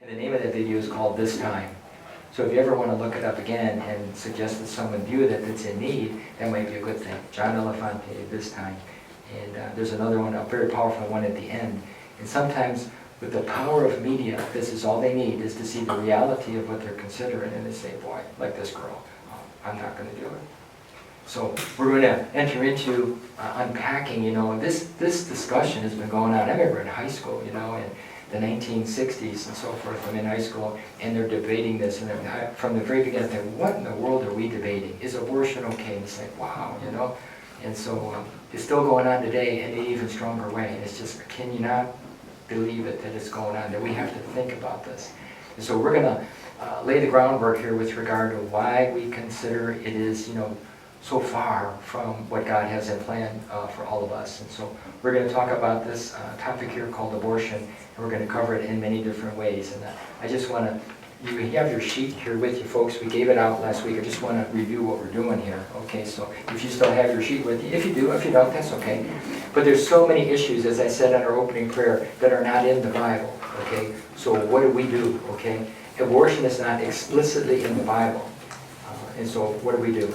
And the name of that video is called This Time. So if you ever want to look it up again and suggest that someone view it that's in need, that might be a good thing. John Elefante, This Time. And there's another one, a very powerful one at the end. And sometimes with the power of media, this is all they need, is to see the reality of what they're considering, and they say, boy, like this girl, I'm not going to do it. So we're going to enter into unpacking, this discussion has been going on. I remember in high school, in the 1960s and so forth, I'm in high school, and they're debating this, and from the very beginning, I think, what in the world are we debating? Is abortion okay? And it's like, wow, And so it's still going on today in an even stronger way. And it's just, can you not believe it that it's going on, that we have to think about this? And so we're going to lay the groundwork here with regard to why we consider it is, so far from what God has in plan for all of us. And so we're going to talk about this topic here called abortion, and we're going to cover it in many different ways. And I just want to, you have your sheet here with you, folks. We gave it out last week. I just want to review what we're doing here. Okay, so if you still have your sheet with you, if you do, if you don't, that's okay. But there's so many issues, as I said in our opening prayer, that are not in the Bible. Okay, so what do we do? Okay, abortion is not explicitly in the Bible. And so what do we do?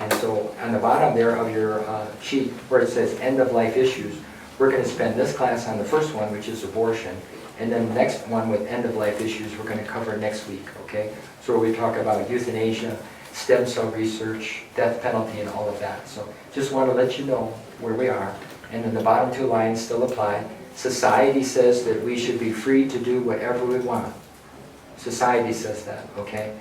And so on the bottom there of your sheet where it says end of life issues, we're going to spend this class on the first one, which is abortion. And then the next one with end of life issues we're going to cover next week, okay? So we talk about euthanasia, stem cell research, death penalty, and all of that. So just want to let you know where we are. And then the bottom two lines still apply. Society says that we should be free to do whatever we want. Society says that, okay?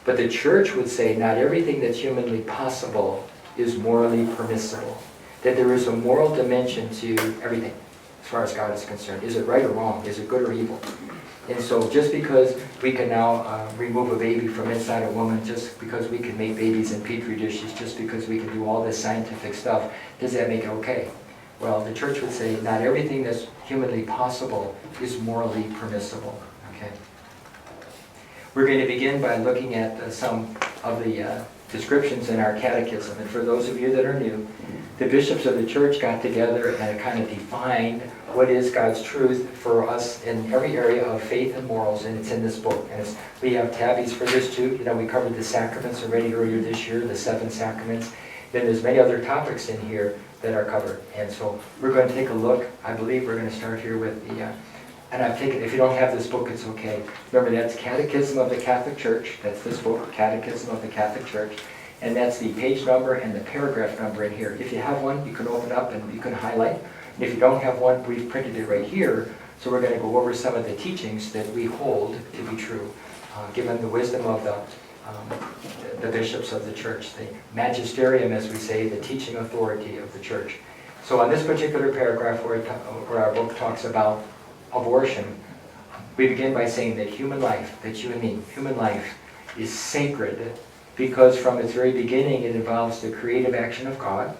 But the church would say not everything that's humanly possible is morally permissible. That there is a moral dimension to everything as far as God is concerned. Is it right or wrong? Is it good or evil? And so just because we can now remove a baby from inside a woman, just because we can make babies in petri dishes, just because we can do all this scientific stuff, does that make it okay? Well, the church would say not everything that's humanly possible is morally permissible. Okay. We're going to begin by looking at some of the descriptions in our catechism. And for those of you that are new, the bishops of the church got together and kind of defined what is God's truth for us in every area of faith and morals, and it's in this book. And we have tabbies for this too. We covered the sacraments already earlier this year, the 7 sacraments. Then there's many other topics in here that are covered. And so we're going to take a look. I believe we're going to start here with the... And I've taken, if you don't have this book, it's okay. Remember, that's Catechism of the Catholic Church. That's this book, Catechism of the Catholic Church. And that's the page number and the paragraph number in here. If you have one, you can open up and you can highlight. And if you don't have one, we've printed it right here. So we're going to go over some of the teachings that we hold to be true, given the wisdom of the bishops of the church, the magisterium, as we say, the teaching authority of the church. So on this particular paragraph where our book talks about abortion, we begin by saying that human life, that you and me, human life is sacred because from its very beginning it involves the creative action of God,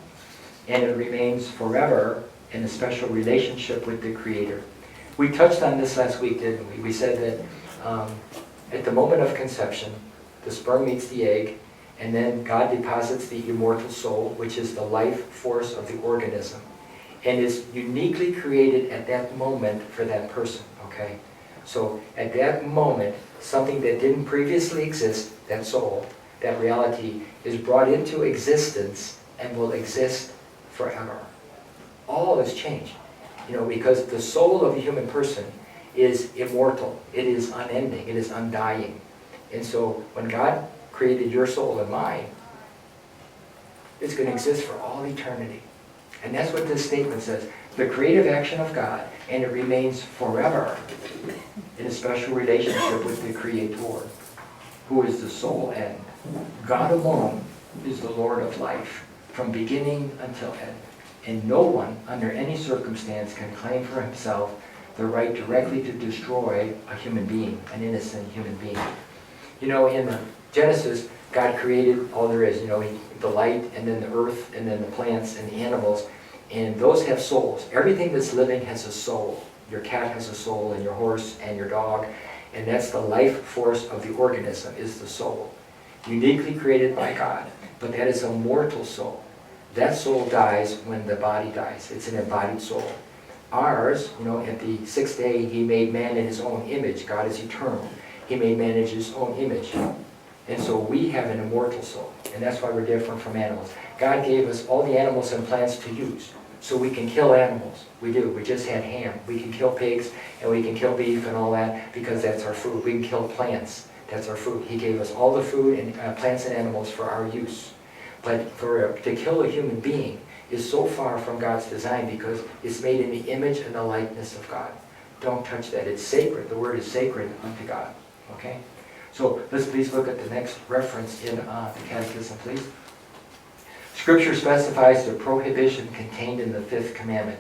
and it remains forever in a special relationship with the Creator. We touched on this last week, didn't we? We said that at the moment of conception, the sperm meets the egg, and then God deposits the immortal soul, which is the life force of the organism, and is uniquely created at that moment for that person, okay? So at that moment, something that didn't previously exist, that soul, that reality, is brought into existence and will exist forever. All is changed, because the soul of the human person is immortal, it is unending, it is undying. And so when God created your soul and mine, it's going to exist for all eternity. And that's what this statement says. The creative action of God, and it remains forever in a special relationship with the Creator, who is the sole end. God alone is the Lord of life, from beginning until end. And no one, under any circumstance, can claim for himself the right directly to destroy a human being, an innocent human being. In Genesis, God created all there is, the light, and then the earth, and then the plants and the animals, and those have souls. Everything that's living has a soul. Your cat has a soul, and your horse, and your dog, and that's the life force of the organism, is the soul. Uniquely created by God, but that is a mortal soul. That soul dies when the body dies. It's an embodied soul. ours, at the sixth day, he made man in his own image. God is eternal. He made man in his own image. And so we have an immortal soul, and that's why we're different from animals. God gave us all the animals and plants to use, so we can kill animals. We do. We just had ham. We can kill pigs, and we can kill beef and all that, because that's our food. We can kill plants. That's our food. He gave us all the food and plants and animals for our use. But to kill a human being is so far from God's design, because it's made in the image and the likeness of God. Don't touch that. It's sacred. The word is sacred unto God. Okay? So let's please look at the next reference in the Catechism, please. Scripture specifies the prohibition contained in the fifth commandment.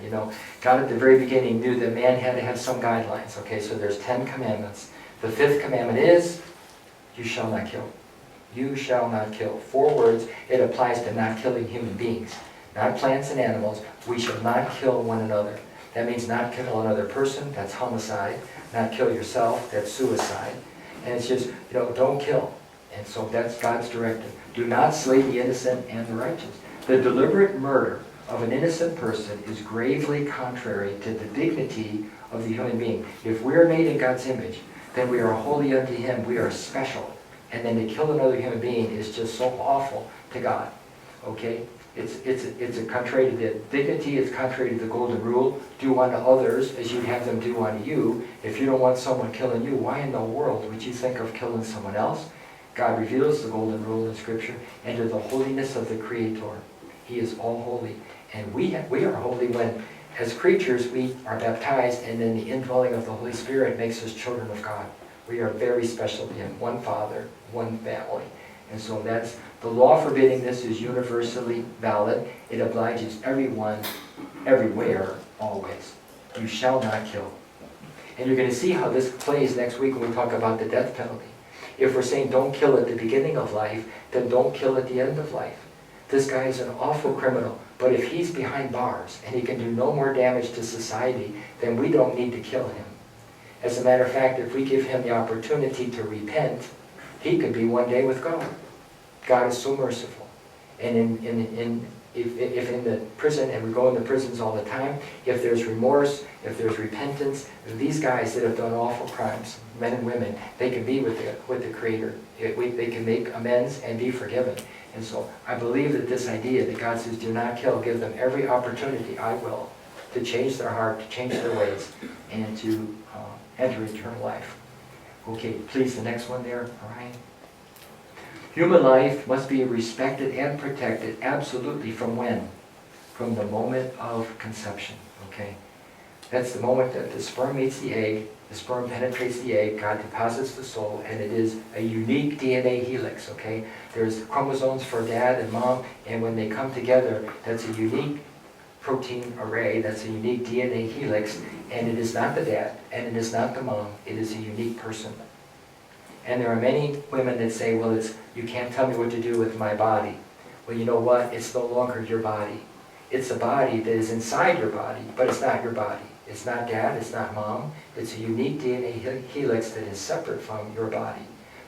God at the very beginning knew that man had to have some guidelines. Okay, so there's 10 commandments. The fifth commandment is, you shall not kill. You shall not kill. 4 words. It applies to not killing human beings, not plants and animals. We shall not kill one another. That means not kill another person. That's homicide. Not kill yourself. That's suicide. And it's just, don't kill. And so that's God's directive. Do not slay the innocent and the righteous. The deliberate murder of an innocent person is gravely contrary to the dignity of the human being. If we are made in God's image, then we are holy unto Him. We are special. And then to kill another human being is just so awful to God. Okay? It's a contrary to the dignity. It's contrary to the golden rule. Do unto others as you'd have them do unto you. If you don't want someone killing you, why in the world would you think of killing someone else? God reveals the golden rule in Scripture, and to the holiness of the Creator. He is all holy. And we are holy when, as creatures, we are baptized, and then the indwelling of the Holy Spirit makes us children of God. We are very special to Him. One Father, one family. And so that's the law forbidding this is universally valid. It obliges everyone, everywhere, always. You shall not kill. And you're going to see how this plays next week when we talk about the death penalty. If we're saying don't kill at the beginning of life, then don't kill at the end of life. This guy is an awful criminal, but if he's behind bars and he can do no more damage to society, then we don't need to kill him. As a matter of fact, if we give him the opportunity to repent, he could be one day with God. God is so merciful. And if in the prison, and we go into prisons all the time, if there's remorse, if there's repentance, these guys that have done awful crimes, men and women, they can be with the Creator. They can make amends and be forgiven. And so I believe that this idea that God says, do not kill, give them every opportunity, I will, to change their heart, to change their ways, and to enter eternal life. Okay, please, the next one there, Ryan. Human life must be respected and protected absolutely from when? From the moment of conception, okay? That's the moment that the sperm meets the egg, the sperm penetrates the egg, God deposits the soul, and it is a unique DNA helix, okay? There's chromosomes for dad and mom, and when they come together, that's a unique protein array, that's a unique DNA helix, and it is not the dad, and it is not the mom, it is a unique person. And there are many women that say, well, you can't tell me what to do with my body. Well, you know what? It's no longer your body. It's a body that is inside your body, but it's not your body. It's not dad, it's not mom. It's a unique DNA helix that is separate from your body.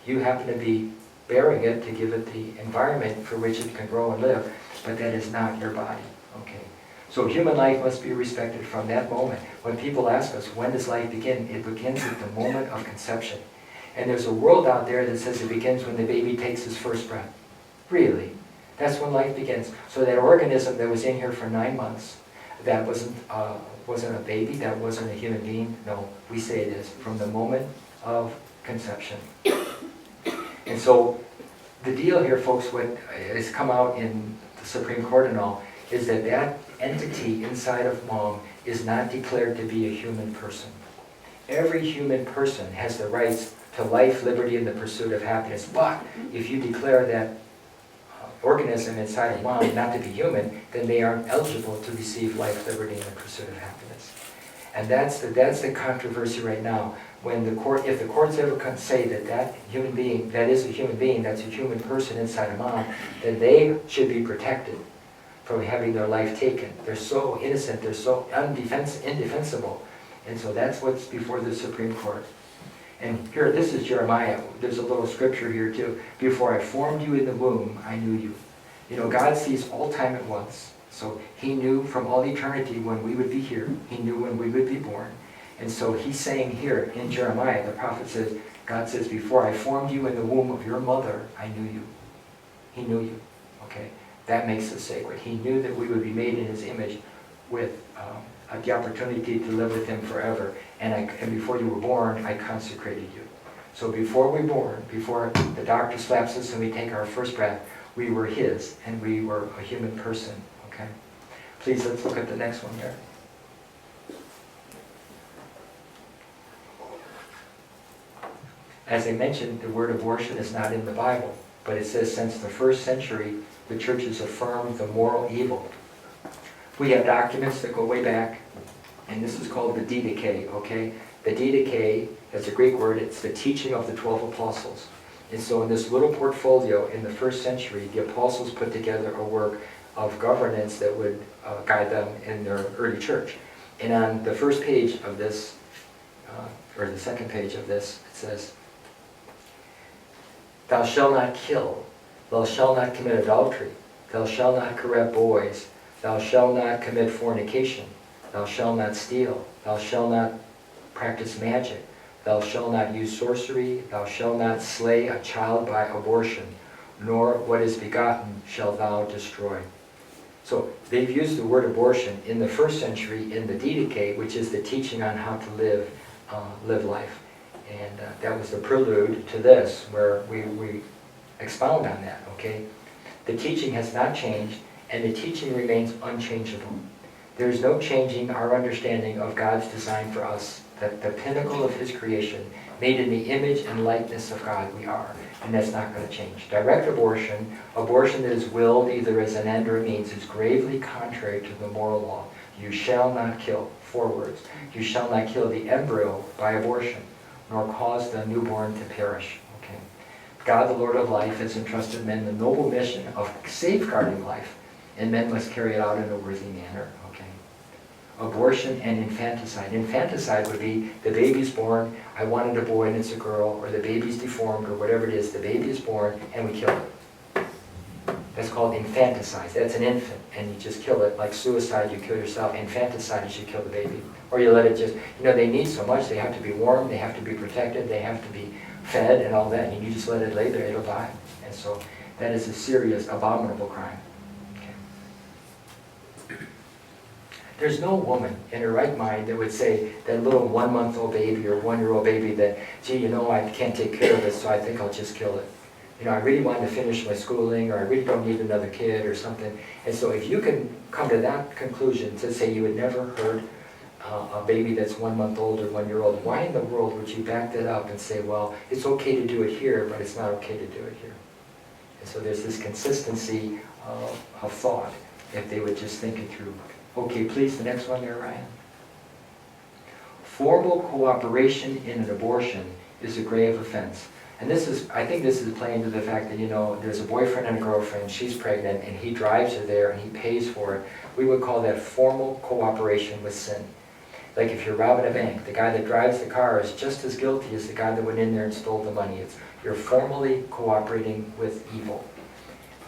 You happen to be bearing it to give it the environment for which it can grow and live, but that is not your body. Okay. So human life must be respected from that moment. When people ask us, when does life begin? It begins at the moment of conception. And there's a world out there that says it begins when the baby takes his first breath. Really? That's when life begins. So that organism that was in here for 9 months, that wasn't a baby, that wasn't a human being. No, we say it is from the moment of conception. And so the deal here, folks, what has come out in the Supreme Court and all, is that that entity inside of mom is not declared to be a human person. Every human person has the rights to life, liberty, and the pursuit of happiness. But if you declare that organism inside of mom not to be human, then they aren't eligible to receive life, liberty, and the pursuit of happiness. And that's the controversy right now. When the court, if the courts ever can say that human being, that is a human being, that's a human person inside of mom, then they should be protected from having their life taken. They're so innocent, they're so indefensible. And so that's what's before the Supreme Court. And here, this is Jeremiah. There's a little scripture here too. Before I formed you in the womb, I knew you. You know, God sees all time at once. So he knew from all eternity when we would be here. He knew when we would be born. And so he's saying here in Jeremiah, the prophet says, God says, before I formed you in the womb of your mother, I knew you. He knew you. Okay? That makes it sacred. He knew that we would be made in his image with the opportunity to live with him forever. And before you were born, I consecrated you. So before we were born, before the doctor slaps us and we take our first breath, we were his, and we were a human person. Okay? Please, let's look at the next one there. As I mentioned, the word abortion is not in the Bible, but it says since the first century, the church has affirmed the moral evil. We have documents that go way back, and this is called the Didache, okay? The Didache is a Greek word. It's the teaching of the 12 apostles. And so in this little portfolio in the first century, the apostles put together a work of governance that would guide them in their early church. And on the first page of this, or the second page of this, it says, "Thou shalt not kill, thou shalt not commit adultery, thou shalt not corrupt boys, thou shalt not commit fornication, thou shalt not steal, thou shalt not practice magic, thou shalt not use sorcery, thou shalt not slay a child by abortion, nor what is begotten shalt thou destroy." So they've used the word abortion in the first century in the Didache, which is the teaching on how to live life. And that was the prelude to this, where we expound on that, okay? The teaching has not changed, and the teaching remains unchangeable. There's no changing our understanding of God's design for us, that the pinnacle of his creation, made in the image and likeness of God we are, and that's not going to change. Direct abortion, abortion that is willed either as an end or a means, is gravely contrary to the moral law. You shall not kill, 4 words. You shall not kill the embryo by abortion, nor cause the newborn to perish. Okay? God, the Lord of life, has entrusted men the noble mission of safeguarding life, and men must carry it out in a worthy manner. Okay? Abortion and infanticide. Infanticide would be the baby's born, I wanted a boy and it's a girl, or the baby's deformed, or whatever it is, the baby is born and we kill it. That's called infanticide. That's an infant, and you just kill it. Like suicide, you kill yourself. Infanticide is you kill the baby. Or you let it just, they need so much. They have to be warm, they have to be protected, they have to be fed and all that. And you just let it lay there, it'll die. And so that is a serious, abominable crime. Okay. There's no woman in her right mind that would say that little 1-month-old baby or 1-year-old baby that, gee, I can't take care of it, so I think I'll just kill it. I really want to finish my schooling, or I really don't need another kid or something. And so if you can come to that conclusion, to say you had never heard a baby that's 1 month old or 1 year old, why in the world would you back that up and say, well, it's okay to do it here, but it's not okay to do it here? And so there's this consistency of thought, if they would just think it through. Okay, please, the next one there, Ryan. Formal cooperation in an abortion is a grave offense. And I think this is playing to the fact that, there's a boyfriend and a girlfriend, she's pregnant, and he drives her there and he pays for it. We would call that formal cooperation with sin. Like if you're robbing a bank, the guy that drives the car is just as guilty as the guy that went in there and stole the money. You're formally cooperating with evil.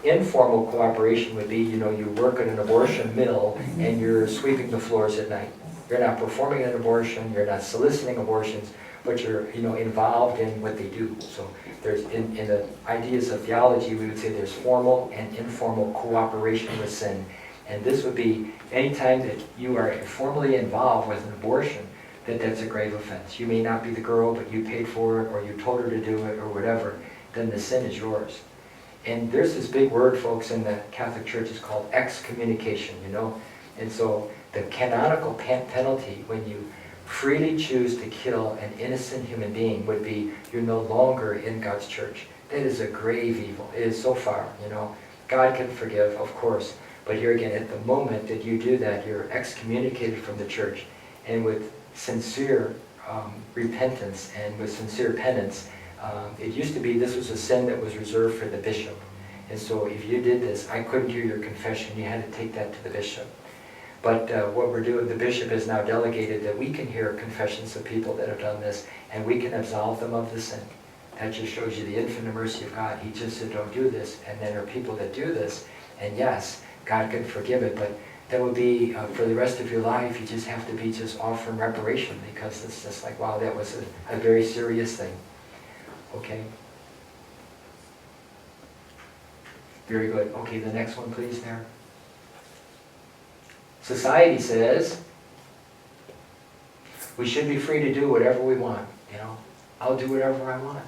Informal cooperation would be, you work at an abortion mill and you're sweeping the floors at night. You're not performing an abortion, you're not soliciting abortions, but you're involved in what they do. So there's in the ideas of theology, we would say there's formal and informal cooperation with sin. And this would be anytime that you are formally involved with an abortion, that's a grave offense. You may not be the girl, but you paid for it, or you told her to do it, or whatever, then the sin is yours. And there's this big word, folks, in the Catholic Church, is called excommunication, And so the canonical penalty when you freely choose to kill an innocent human being would be you're no longer in God's church. That is a grave evil. It is so far, God can forgive, of course. But here again, at the moment that you do that, you're excommunicated from the church. And with sincere repentance and with sincere penance, it used to be this was a sin that was reserved for the bishop. And so if you did this, I couldn't hear your confession. You had to take that to the bishop. But what we're doing, the bishop has now delegated that we can hear confessions of people that have done this, and we can absolve them of the sin. That just shows you the infinite mercy of God. He just said, don't do this. And then there are people that do this, and yes, God can forgive it, but that would be, for the rest of your life, you just have to be just offering reparation, because it's just like, wow, that was a very serious thing. Okay? Very good. Okay, the next one, please, there. Society says we should be free to do whatever we want, you know. I'll do whatever I want.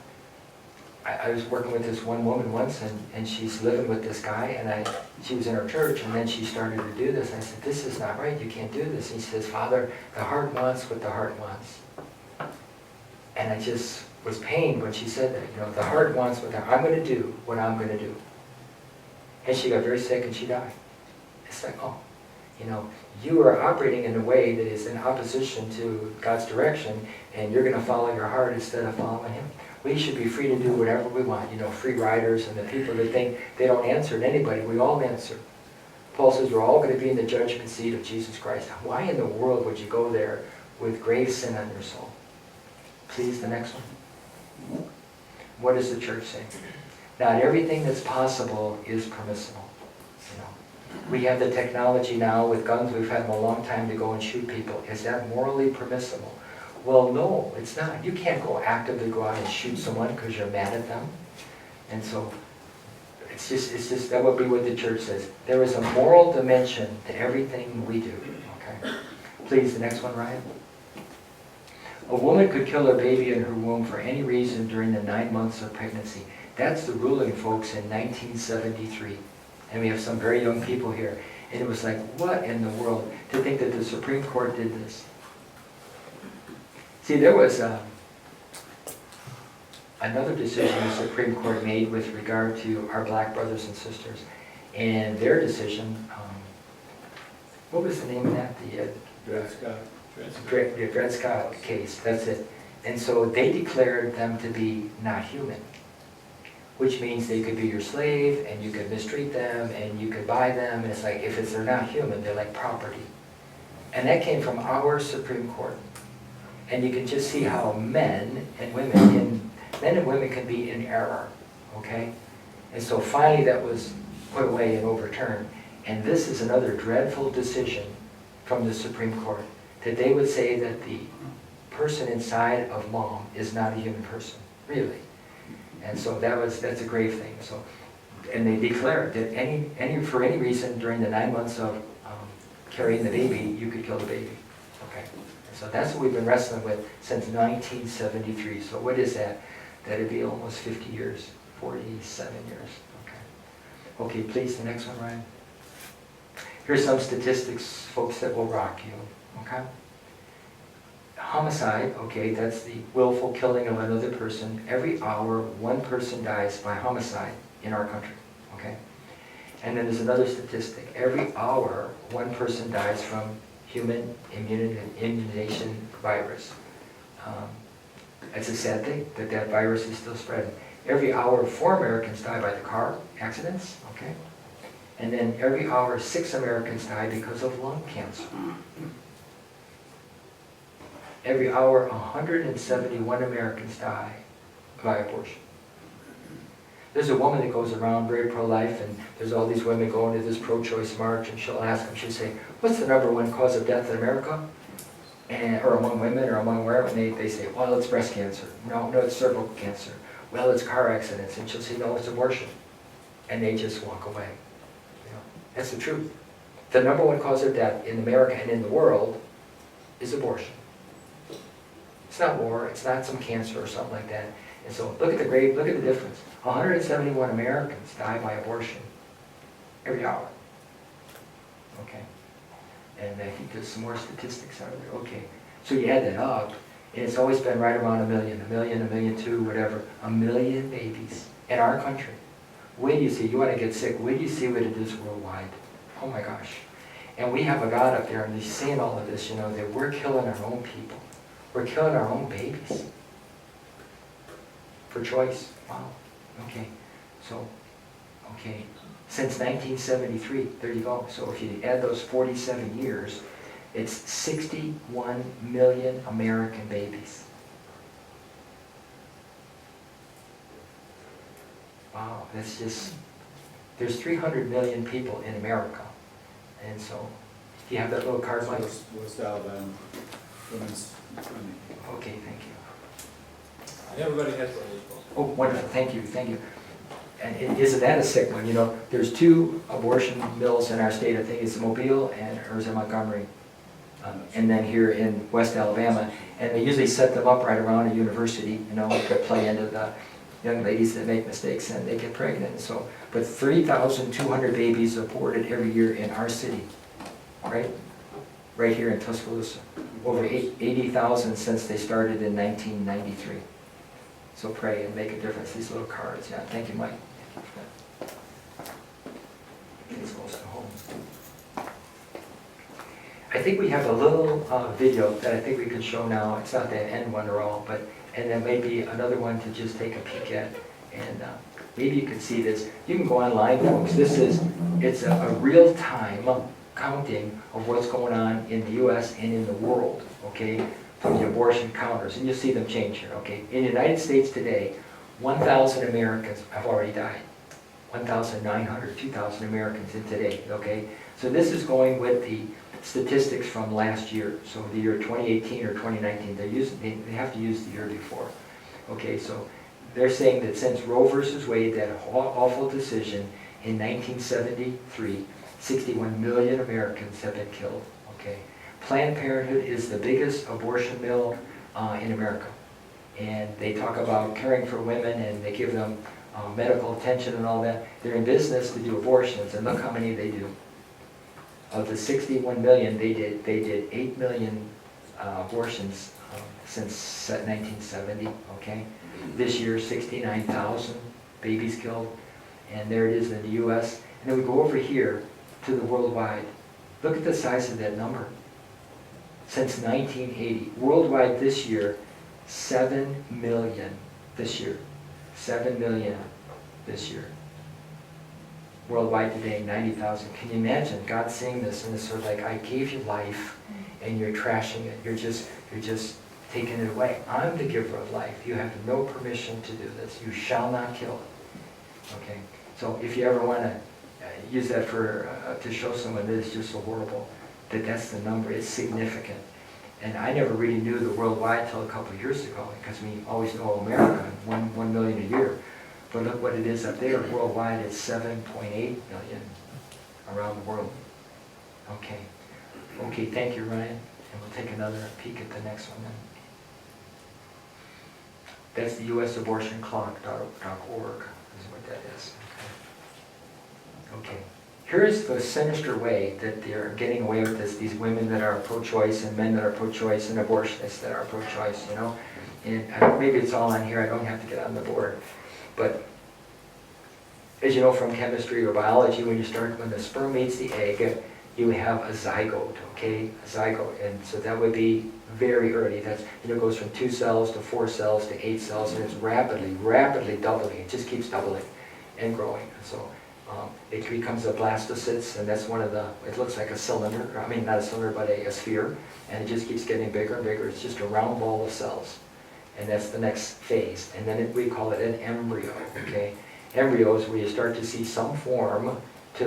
I was working with this one woman once, and she's living with this guy, and she was in our church, and then she started to do this. I said, this is not right, you can't do this. And he says, Father, the heart wants what the heart wants. And I just was pained when she said that, you know, the heart wants what I'm going to do what I'm going to do. And she got very sick and she died. It's like, oh, you know, you are operating in a way that is in opposition to God's direction, and you're going to follow your heart instead of following Him. We should be free to do whatever we want. You know, free riders and the people that think they don't answer to anybody, we all answer. Paul says we're all going to be in the judgment seat of Jesus Christ. Why in the world would you go there with grave sin on your soul? Please, the next one. What does the church say? Not everything that's possible is permissible. You know, we have the technology now with guns. We've had them a long time to go and shoot people. Is that morally permissible? Well, no, it's not. You can't actively go out and shoot someone because you're mad at them. And so, it's just that would be what the church says. There is a moral dimension to everything we do. Okay. Please, the next one, Ryan. A woman could kill her baby in her womb for any reason during the 9 months of pregnancy. That's the ruling, folks, in 1973. And we have some very young people here. And it was like, what in the world? To think that the Supreme Court did this. See, there was another decision the Supreme Court made with regard to our black brothers and sisters. And their decision, what was the name of that? The Dred Scott case, that's it. And so they declared them to be not human, which means they could be your slave, and you could mistreat them, and you could buy them, and it's like, if they're not human, they're like property. And that came from our Supreme Court. And you can just see how men and women can be in error, okay? And so finally that was put away and overturned. And this is another dreadful decision from the Supreme Court, that they would say that the person inside of mom is not a human person, really. And so that's a grave thing. So, and they declared that for any reason during the 9 months of carrying the baby, you could kill the baby. Okay. So that's what we've been wrestling with since 1973. So what is that? That'd be almost 50 years, 47 years. Okay. Okay, please, the next one, Ryan. Here's some statistics, folks, that will rock you. Okay. Homicide, okay, that's the willful killing of another person. Every hour, one person dies by homicide in our country. Okay. And then there's another statistic. Every hour, one person dies from human immunization virus. It's a sad thing that virus is still spreading. Every hour, 4 Americans die by the car accidents, okay? And then every hour, 6 Americans die because of lung cancer. Every hour, 171 Americans die by abortion. There's a woman that goes around very pro-life, and there's all these women going to this pro-choice march, and she'll ask them, she'll say, what's the #1 cause of death in America? Or among women, or among wherever, and they say, well, it's breast cancer. No, it's cervical cancer. Well, it's car accidents. And she'll say, no, it's abortion. And they just walk away. You know, that's the truth. The #1 cause of death in America and in the world is abortion. It's not war, it's not some cancer or something like that. And so look at the difference. 171 Americans die by abortion every hour. Okay. And I think there's some more statistics out there. Okay. So you add that up, and it's always been right around 1 million, 1 million, 2, whatever. 1 million babies in our country. Wait till you see, you want to get sick, wait till you see what it is worldwide. Oh my gosh. And we have a God up there, and he's saying all of this, you know, that we're killing our own people. We're killing our own babies. For choice. Wow. Okay. So, okay. Since 1973, there you go. So if you add those 47 years, it's 61 million American babies. Wow, that's just, there's 300 million people in America. And so, do you have that little card, Mike? West Alabama Women's Clinic. Okay, thank you. And everybody has one of these books. Oh, wonderful, thank you, thank you. And isn't that a sick one? You know, there's 2 abortion mills in our state. I think it's Mobile or is it Montgomery? And then here in West Alabama. And they usually set them up right around a university, you know, to play into the young ladies that make mistakes and they get pregnant. And so, but 3,200 babies aborted every year in our city, right? Right here in Tuscaloosa. Over 80,000 since they started in 1993. So pray and make a difference. These little cards, yeah. Thank you, Mike. It's close to home. I think we have a little video that I think we can show now. It's not the end one at all, but and then maybe another one to just take a peek at. And maybe you can see this. You can go online, folks. It's a real-time counting of what's going on in the U.S. and in the world, okay, from the abortion counters. And you'll see them change here, okay. In the United States today, 1,000 Americans have already died. 1,900, 2,000 Americans in today, okay. So this is going with the statistics from last year, so the year 2018 or 2019. They have to use the year before. Okay, so they're saying that since Roe versus Wade, that awful decision in 1973, 61 million Americans have been killed. Okay, Planned Parenthood is the biggest abortion mill in America, and they talk about caring for women and they give them medical attention and all that. They're in business to do abortions, and look how many they do. Of the 61 million, they did 8 million abortions since 1970, okay? This year, 69,000 babies killed, and there it is in the U.S. And then we go over here to the worldwide. Look at the size of that number. Since 1980, worldwide this year, 7 million this year. 7 million this year. Worldwide today, 90,000. Can you imagine God saying this and it's sort of like, I gave you life and you're trashing it. You're just taking it away. I'm the giver of life. You have no permission to do this. You shall not kill it. Okay? So if you ever want to use that for to show someone that it's just so horrible, that's the number. It's significant. And I never really knew the worldwide until a couple of years ago, because we always know America, 1 million a year. But look what it is up there. Worldwide, it's 7.8 million around the world. Okay. Okay, thank you, Ryan. And we'll take another peek at the next one then. That's the usabortionclock.org is what that is. Okay. Here's the sinister way that they're getting away with this, these women that are pro-choice and men that are pro-choice and abortionists that are pro-choice, you know. And maybe it's all on here. I don't have to get on the board. But as you know from chemistry or biology, when the sperm meets the egg, you have a zygote, okay? A zygote. And so that would be very early. That's, you know, it goes from 2 cells to 4 cells to 8 cells, and it's rapidly doubling. It just keeps doubling and growing. So it becomes a blastocyst, and that's one of the, it looks like a cylinder. I mean, not a cylinder, but a sphere. And it just keeps getting bigger and bigger. It's just a round ball of cells. And that's the next phase. And then we call it an embryo, okay? Embryo is where you start to see some form to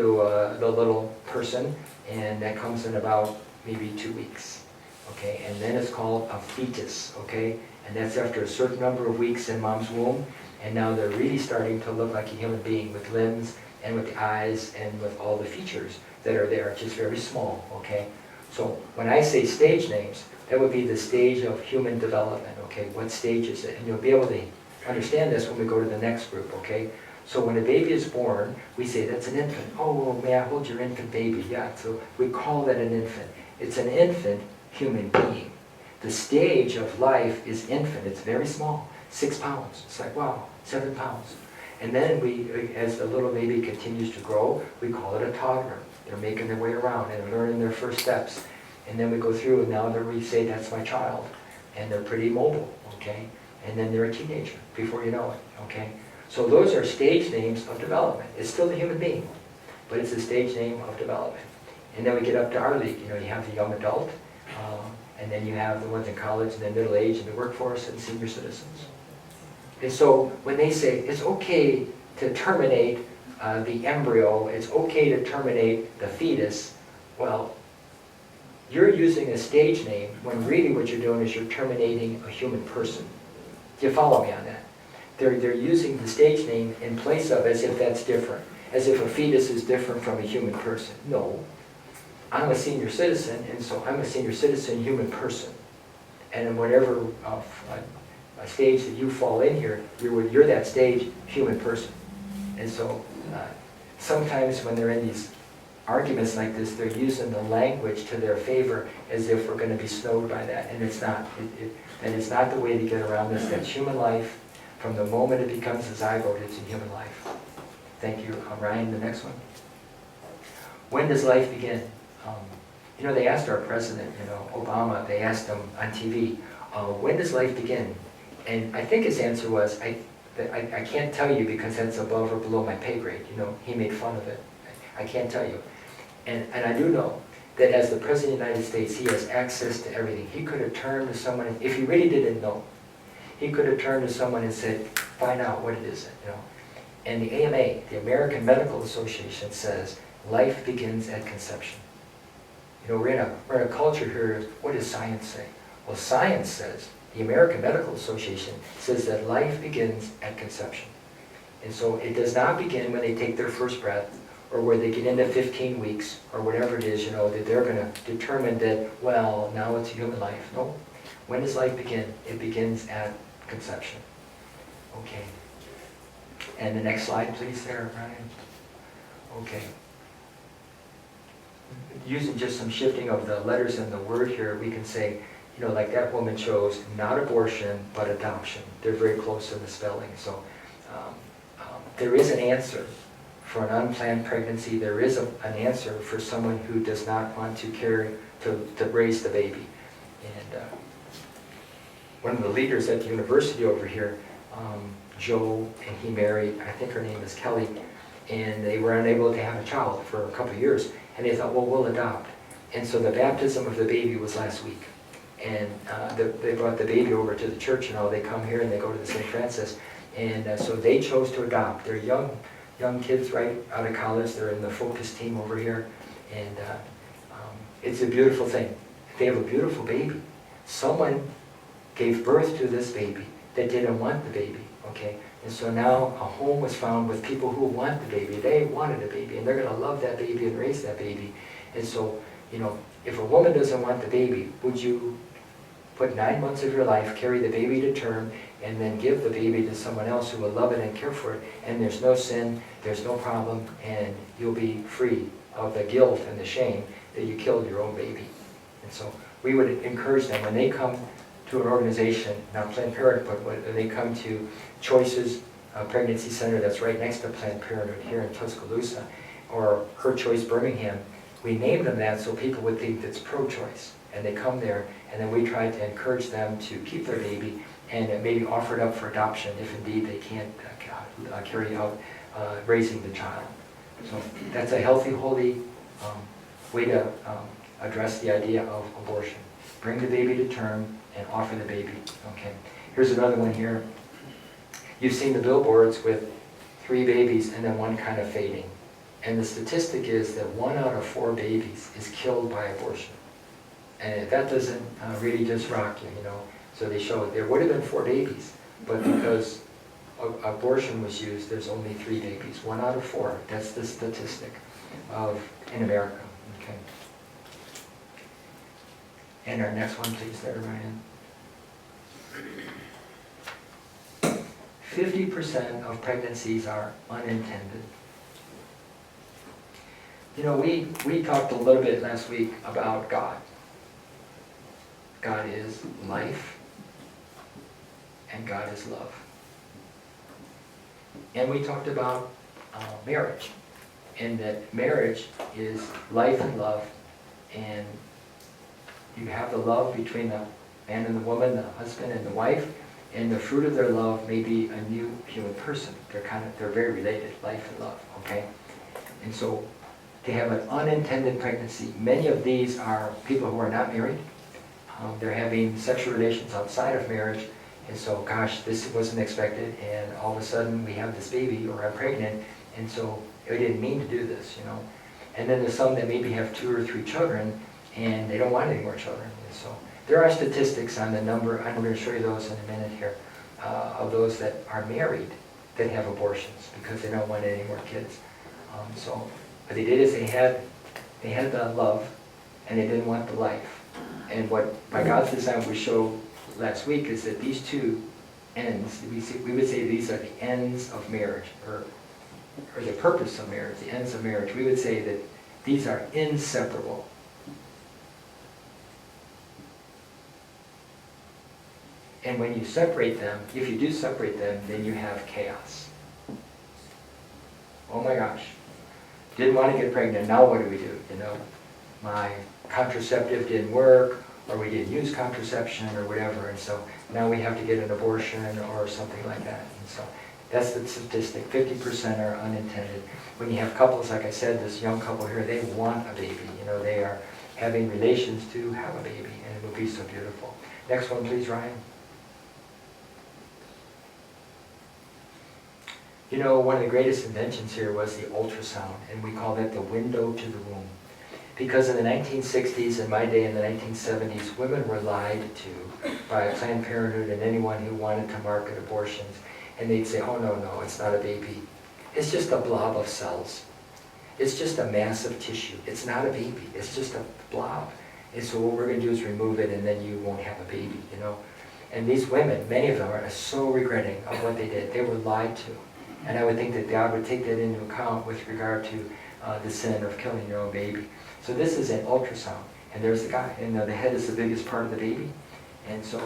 the little person, and that comes in about maybe 2 weeks, okay? And then it's called a fetus, okay? And that's after a certain number of weeks in mom's womb, and now they're really starting to look like a human being with limbs and with the eyes and with all the features that are there, just very small, okay? So when I say stage names, that would be the stage of human development, okay? What stage is it? And you'll be able to understand this when we go to the next group, okay? So when a baby is born, we say that's an infant. Oh, may I hold your infant baby? Yeah, so we call that an infant. It's an infant human being. The stage of life is infant. It's very small, 6 pounds. It's like, wow, 7 pounds. And then as the little baby continues to grow, we call it a toddler. They're making their way around and learning their first steps. And then we go through, and now we say, that's my child. And they're pretty mobile, okay? And then they're a teenager before you know it, okay? So those are stage names of development. It's still a human being, but it's a stage name of development. And then we get up to our league. You know, you have the young adult, and then you have the ones in college, and then middle age, and the workforce, and senior citizens. And so when they say it's okay to terminate the embryo, it's okay to terminate the fetus, Well, you're using a stage name when really what you're doing is you're terminating a human person. Do you follow me on that? They're using the stage name in place of as if that's different, as if a fetus is different from a human person. No. I'm a senior citizen, and so I'm a senior citizen human person. And in whatever a stage that you fall in here, you're that stage human person. And so sometimes when they're in these arguments like this, they're using the language to their favor as if we're going to be snowed by that, and it's not. And it's not the way to get around this. That's human life. From the moment it becomes a zygote, it's a human life. Thank you. Ryan, the next one. When does life begin? You know, they asked our president, Obama, they asked him on TV, when does life begin? And I think his answer was, I can't tell you because that's above or below my pay grade. He made fun of it. I can't tell you. And I do know that as the President of the United States, he has access to everything. He could have turned to someone, if he really didn't know, he could have turned to someone and said, find out what it is, And the AMA, the American Medical Association, says life begins at conception. We're in a culture here, what does science say? Well, science says, the American Medical Association says that life begins at conception. And so it does not begin when they take their first breath, or where they get into 15 weeks, or whatever it is, that they're going to determine that, well, now it's a human life. No. When does life begin? It begins at conception. Okay. And the next slide, please, there, Ryan. Okay. Using just some shifting of the letters in the word here, we can say, like that woman chose not abortion, but adoption. They're very close in the spelling. So there is an answer for an unplanned pregnancy. There is an answer for someone who does not want to raise the baby. And one of the leaders at the university over here, Joe, and he married, I think her name is Kelly, and they were unable to have a child for a couple of years. And they thought, well, we'll adopt. And so the baptism of the baby was last week. And they brought the baby over to the church, they come here and they go to the St. Francis. And so they chose to adopt. They're young kids right out of college. They're in the focus team over here. And it's a beautiful thing. They have a beautiful baby. Someone gave birth to this baby that didn't want the baby, okay? And so now a home was found with people who want the baby. They wanted a baby, and they're going to love that baby and raise that baby. And so, if a woman doesn't want the baby, would you put 9 months of your life, carry the baby to term, and then give the baby to someone else who will love it and care for it, and there's no sin, there's no problem, and you'll be free of the guilt and the shame that you killed your own baby. And so we would encourage them when they come to an organization, not Planned Parenthood, but when they come to Choices Pregnancy Center that's right next to Planned Parenthood here in Tuscaloosa, or Her Choice Birmingham, we name them that so people would think it's pro-choice. And they come there, and then we try to encourage them to keep their baby and maybe offer it up for adoption if indeed they can't carry out raising the child. So that's a healthy, holy way to address the idea of abortion. Bring the baby to term and offer the baby. Okay. Here's another one here. You've seen the billboards with 3 babies and then one kind of fading. And the statistic is that 1 out of 4 babies is killed by abortion. And that doesn't really just rock you, So they show there would have been 4 babies, but because abortion was used, there's only 3 babies. 1 out of 4. That's the statistic in America. Okay. And our next one, please, there, Ryan. 50% of pregnancies are unintended. We talked a little bit last week about God. God is life, and God is love. And we talked about marriage, and that marriage is life and love, and you have the love between the man and the woman, the husband and the wife, and the fruit of their love may be a new human person. They're very related, life and love, okay? And so to have an unintended pregnancy, many of these are people who are not married. They're having sexual relations outside of marriage, and so, gosh, this wasn't expected, and all of a sudden we have this baby, or I'm pregnant, and so we didn't mean to do this, And then there's some that maybe have 2 or 3 children, and they don't want any more children. And so there are statistics on the number, I'm going to show you those in a minute here, of those that are married that have abortions because they don't want any more kids. So what they did is they had the love, and they didn't want the life. And what by God's design we showed last week is that these two ends, we would say these are the ends of marriage, or the purpose of marriage, the ends of marriage. We would say that these are inseparable. And when you separate them, if you do separate them, then you have chaos. Oh my gosh. Didn't want to get pregnant, now what do we do? You know, my contraceptive didn't work, or we didn't use contraception or whatever, and so now we have to get an abortion or something like that. And so that's the statistic, 50% are unintended. When you have couples, like I said, this young couple here, they want a baby. You know, they are having relations to have a baby, and it will be so beautiful. Next one, please, Ryan. You know, one of the greatest inventions here was the ultrasound, and we call that the window to the womb. Because in the 1960s, in my day in the 1970s, women were lied to by Planned Parenthood and anyone who wanted to market abortions. And they'd say, oh no, it's not a baby. It's just a blob of cells. It's just a mass of tissue. It's not a baby, it's just a blob. And so what we're going to do is remove it, and then you won't have a baby, you know. And these women, many of them are so regretting of what they did. They were lied to. And I would think that God would take that into account with regard to the sin of killing your own baby. So this is an ultrasound, and there's the guy, and the head is the biggest part of the baby, and so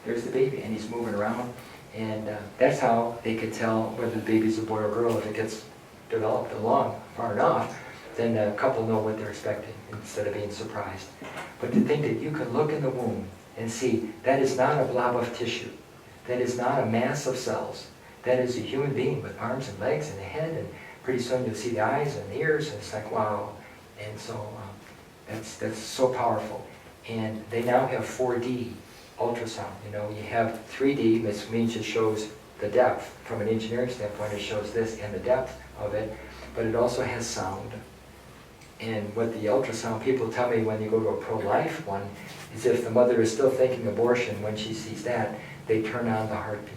there's the baby, and he's moving around, and that's how they could tell whether the baby's a boy or girl. If it gets developed along far enough, then the couple know what they're expecting instead of being surprised. But to think that you can look in the womb and see that is not a blob of tissue, that is not a mass of cells, that is a human being with arms and legs and a head, and pretty soon you'll see the eyes and the ears, and it's like, wow. And so that's so powerful. And they now have 4D ultrasound. You know, you have 3D, which means it shows the depth. From an engineering standpoint, it shows this and the depth of it, but it also has sound. And what the ultrasound people tell me when you go to a pro-life one is if the mother is still thinking abortion when she sees that, they turn on the heartbeat.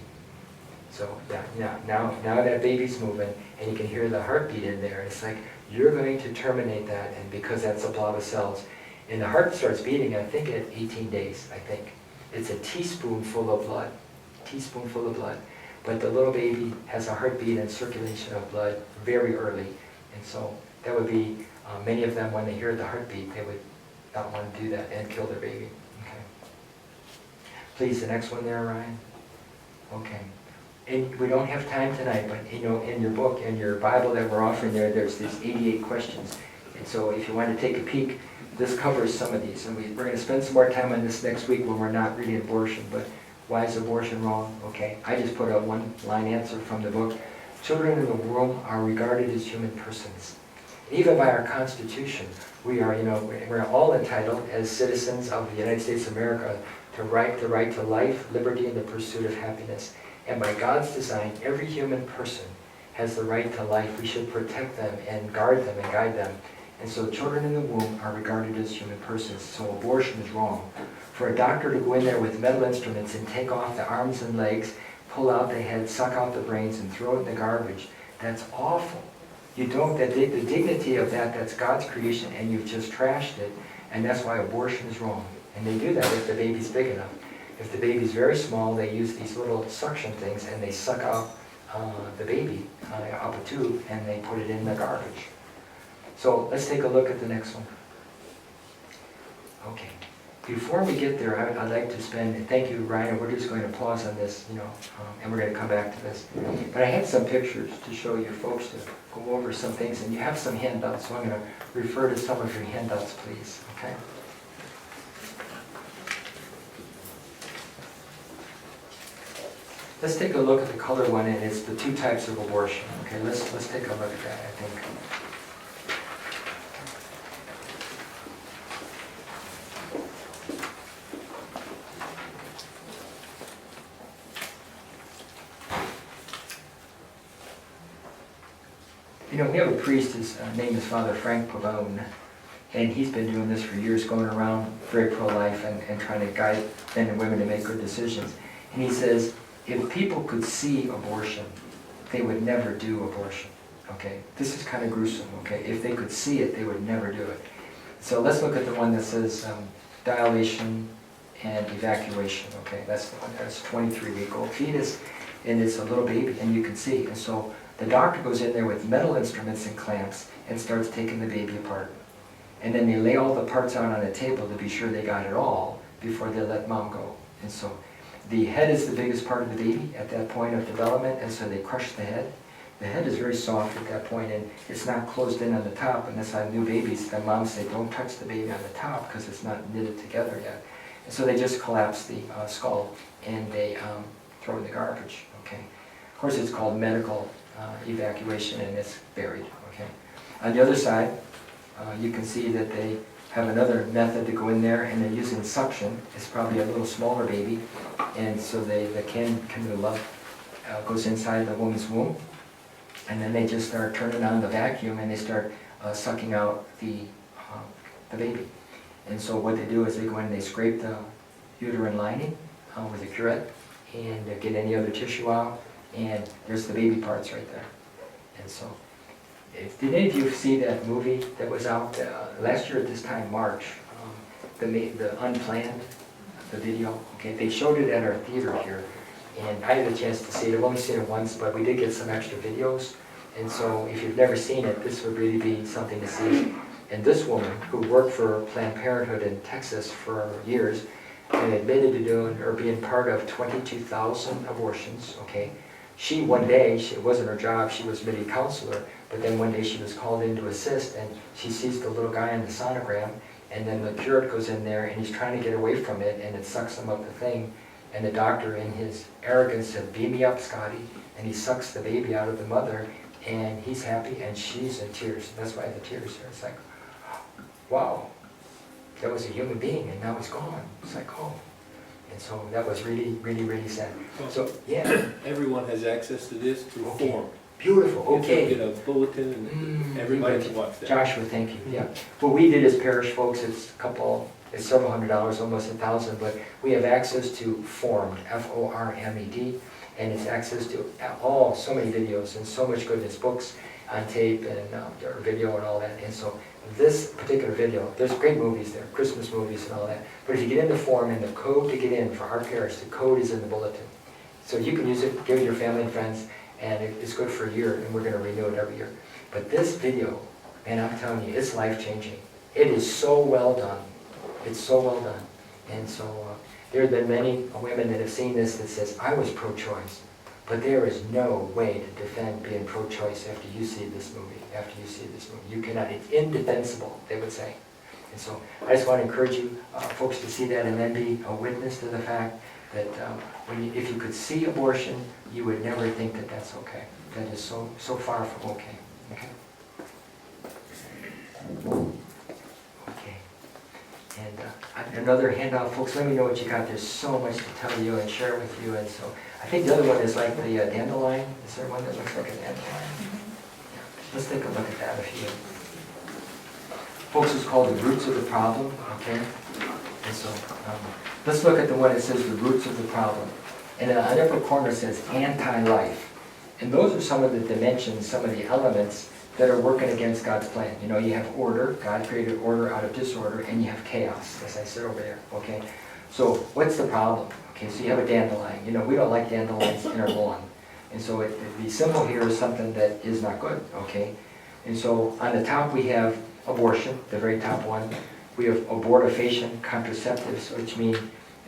So yeah, now that baby's moving, and you can hear the heartbeat in there. It's like, you're going to terminate that, and because that's a blob of cells. And the heart starts beating, I think, at 18 days, I think. It's a teaspoonful of blood, But the little baby has a heartbeat and circulation of blood very early. And so that would be, many of them, when they hear the heartbeat, they would not want to do that and kill their baby. Okay. Please, the next one there, Ryan. Okay. And we don't have time tonight, but you know, in your book, in your Bible that we're offering there, there's these 88 questions. And so if you want to take a peek, this covers some of these. And we're going to spend some more time on this next week when we're not reading abortion. But why is abortion wrong? Okay, I just put a one-line answer from the book. Children in the womb are regarded as human persons. Even by our Constitution, we are, you know, we're all entitled as citizens of the United States of America to the right to life, liberty, and the pursuit of happiness. And by God's design, every human person has the right to life. We should protect them and guard them and guide them. And so children in the womb are regarded as human persons. So abortion is wrong. For a doctor to go in there with metal instruments and take off the arms and legs, pull out the head, suck out the brains, and throw it in the garbage, that's awful. You don't, the dignity of that, that's God's creation, and you've just trashed it, and that's why abortion is wrong. And they do that if the baby's big enough. If the baby's very small, they use these little suction things, and they suck out the baby up a tube, and they put it in the garbage. So let's take a look at the next one. Okay. Before we get there, I'd like to spend, thank you, Ryan, we're just going to pause on this, you know, and we're going to come back to this. But I had some pictures to show you folks to go over some things, and you have some handouts, so I'm going to refer to some of your handouts, please, okay? Let's take a look at the color one, and it's the 2 types of abortion. Okay, let's take a look at that, I think. You know, we have a priest, his name is Father Frank Pavone, and he's been doing this for years, going around very pro-life and trying to guide men and women to make good decisions. And he says, if people could see abortion, they would never do abortion, okay? This is kind of gruesome, okay? If they could see it, they would never do it. So let's look at the one that says dilation and evacuation, okay? That's the one that's 23-week-old fetus, and it's a little baby, and you can see. And so the doctor goes in there with metal instruments and clamps and starts taking the baby apart. And then they lay all the parts out on a table to be sure they got it all before they let mom go. And so the head is the biggest part of the baby at that point of development, and so they crush the head. The head is very soft at that point, and it's not closed in on the top, and that's why new babies, the moms say, don't touch the baby on the top because it's not knitted together yet. And so they just collapse the skull, and they throw it in the garbage, okay? Of course, it's called medical evacuation, and it's buried, okay? On the other side, you can see that they have another method to go in there, and they're using suction. It's probably a little smaller baby, and so the cannula goes inside the woman's womb, and then they just start turning on the vacuum, and they start sucking out the baby. And so what they do is they go in and they scrape the uterine lining with a curette and get any other tissue out, and there's the baby parts right there. And so, did any of you see that movie that was out last year at this time, March, the Unplanned, the video? Okay, they showed it at our theater here, and I had a chance to see it. I've only seen it once, but we did get some extra videos. And so if you've never seen it, this would really be something to see. And this woman, who worked for Planned Parenthood in Texas for years, and admitted to doing or being part of 22,000 abortions, okay? She, one day, it wasn't her job, she was MIDI counselor, but then one day she was called in to assist, and she sees the little guy on the sonogram, and then the curate goes in there, and he's trying to get away from it, and it sucks him up the thing, and the doctor, in his arrogance, said, beam me up, Scotty, and he sucks the baby out of the mother, and he's happy, and she's in tears. That's why the tears are. It's like, wow, that was a human being, and now he's gone. It's like, oh. And so that was really, really, really sad. So, yeah. Everyone has access to this through Okay. form. Beautiful, okay. You can get a bulletin and everybody can watch that. Joshua, thank you, yeah. What we did as parish folks, it's several $100s, almost $1,000, but we have access to Formed, F-O-R-M-E-D, and it's access to so many videos and so much goodness, books on tape and or video and all that. And so this particular video, there's great movies there, Christmas movies and all that, but if you get in the form and the code to get in for our parish, the code is in the bulletin. So you can use it, give it to your family and friends, and it's good for a year, and we're going to renew it every year. But this video, man, I'm telling you, it's life-changing. It is so well done. It's so well done. And so there have been many women that have seen this that says, I was pro-choice, but there is no way to defend being pro-choice after you see this movie. After you see this movie, you cannot. It's indefensible, they would say. And so I just want to encourage you folks to see that and then be a witness to the fact that if you could see abortion, you would never think that that's okay. That is so far from okay. Okay. Okay. And another handout, folks. Let me know what you got. There's so much to tell you and share with you. And so I think the other one is like the dandelion. Is there one that looks like a dandelion? Yeah. Let's take a look at that if you. Folks, it's called the roots of the problem. Okay. And so let's look at the one that says the roots of the problem. And on the upper corner it says anti-life. And those are some of the dimensions, some of the elements that are working against God's plan. You know, you have order. God created order out of disorder, and you have chaos, as I said over there. Okay. So what's the problem? Okay, so you have a dandelion. You know, we don't like dandelions in our lawn. And so the symbol here is something that is not good. Okay. And so on the top we have abortion, the very top one. We have abortifacient contraceptives, which mean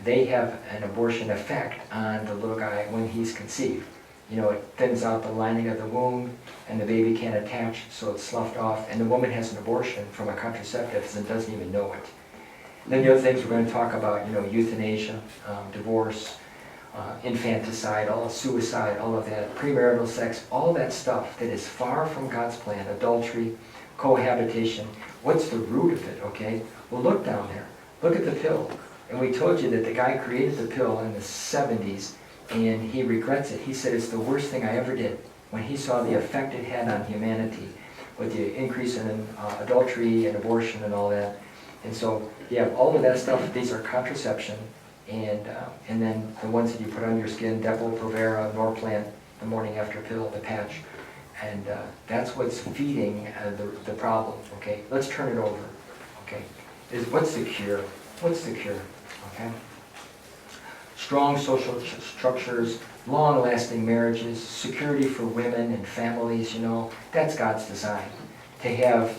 they have an abortion effect on the little guy when he's conceived. You know, it thins out the lining of the womb, and the baby can't attach, so it's sloughed off, and the woman has an abortion from a contraceptive and doesn't even know it. And then the other things we're going to talk about, you know, euthanasia, divorce, infanticide, suicide, all of that, premarital sex, all that stuff that is far from God's plan, adultery, cohabitation. What's the root of it, okay? Well, look down there. Look at the pill. And we told you that the guy created the pill in the 70s, and he regrets it. He said, it's the worst thing I ever did. when he saw the effect it had on humanity with the increase in adultery and abortion and all that. And so you have all of that stuff. These are contraception, and then the ones that you put on your skin, Depo-Provera, Norplant, the morning after pill, the patch. And that's what's feeding the problem, okay? Let's turn it over, okay? What's the cure? What's the cure, okay? Strong social structures, long-lasting marriages, security for women and families, you know, that's God's design. To have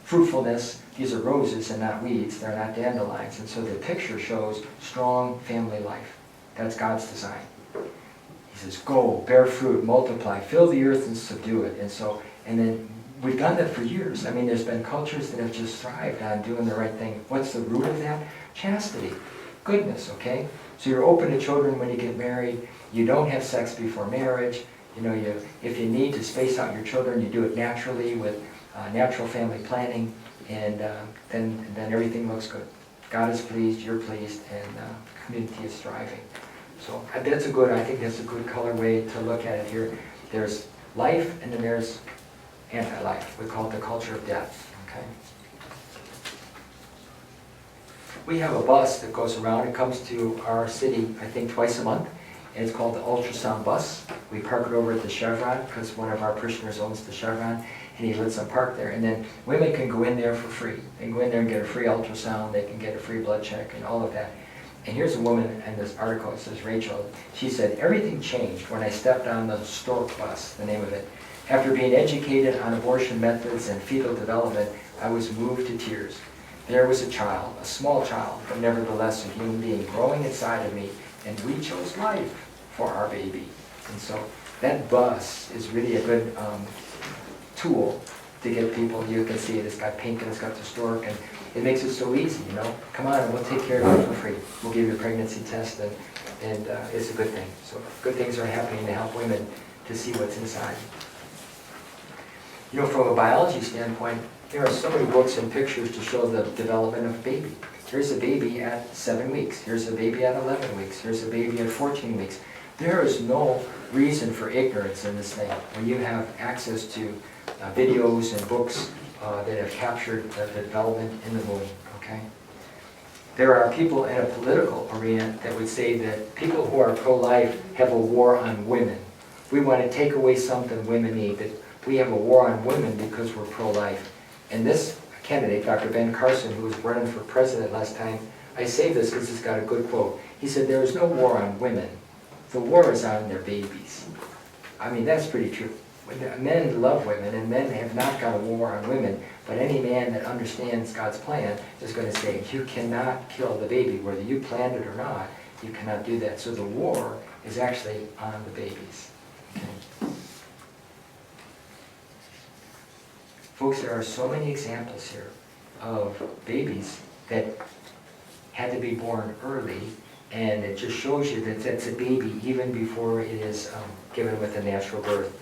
fruitfulness, these are roses and not weeds, they're not dandelions, and so the picture shows strong family life. That's God's design. He says, go, bear fruit, multiply, fill the earth and subdue it. And then we've done that for years. I mean, there's been cultures that have just thrived on doing the right thing. What's the root of that? Chastity, goodness, okay? So you're open to children when you get married. You don't have sex before marriage. You know, if you need to space out your children, you do it naturally with natural family planning, and then everything looks good. God is pleased, you're pleased, and the community is thriving. So I think that's a good colorway to look at it here. There's life, and then there's anti-life. We call it the culture of death, okay? We have a bus that goes around. It comes to our city, I think, twice a month, and it's called the ultrasound bus. We park it over at the Chevron, because one of our parishioners owns the Chevron, and he lets them park there. And then women can go in there for free. They can go in there and get a free ultrasound, they can get a free blood check, and all of that. And here's a woman in this article, it says Rachel, she said, everything changed when I stepped on the Stork bus, the name of it. After being educated on abortion methods and fetal development, I was moved to tears. There was a child, a small child, but nevertheless a human being growing inside of me, and we chose life for our baby. And so that bus is really a good tool to get people. You can see it, it's got pink and it's got the stork, and it makes it so easy, you know. Come on, and we'll take care of you for free. We'll give you a pregnancy test, and it's a good thing. So good things are happening to help women to see what's inside. You know, from a biology standpoint, there are so many books and pictures to show the development of a baby. Here's a baby at 7 weeks. Here's a baby at 11 weeks. Here's a baby at 14 weeks. There is no reason for ignorance in this thing. When you have access to videos and books that have captured the development in the womb, okay? There are people in a political arena that would say that people who are pro-life have a war on women. We want to take away something women need, that we have a war on women because we're pro-life. And this candidate, Dr. Ben Carson, who was running for president last time, I say this because it's got a good quote. He said, there is no war on women. The war is on their babies. I mean, that's pretty true. Men love women, and men have not got a war on women, but any man that understands God's plan is going to say, you cannot kill the baby, whether you planned it or not, you cannot do that. So the war is actually on the babies. Okay. Folks, there are so many examples here of babies that had to be born early, and it just shows you that that's a baby even before it is given with a natural birth.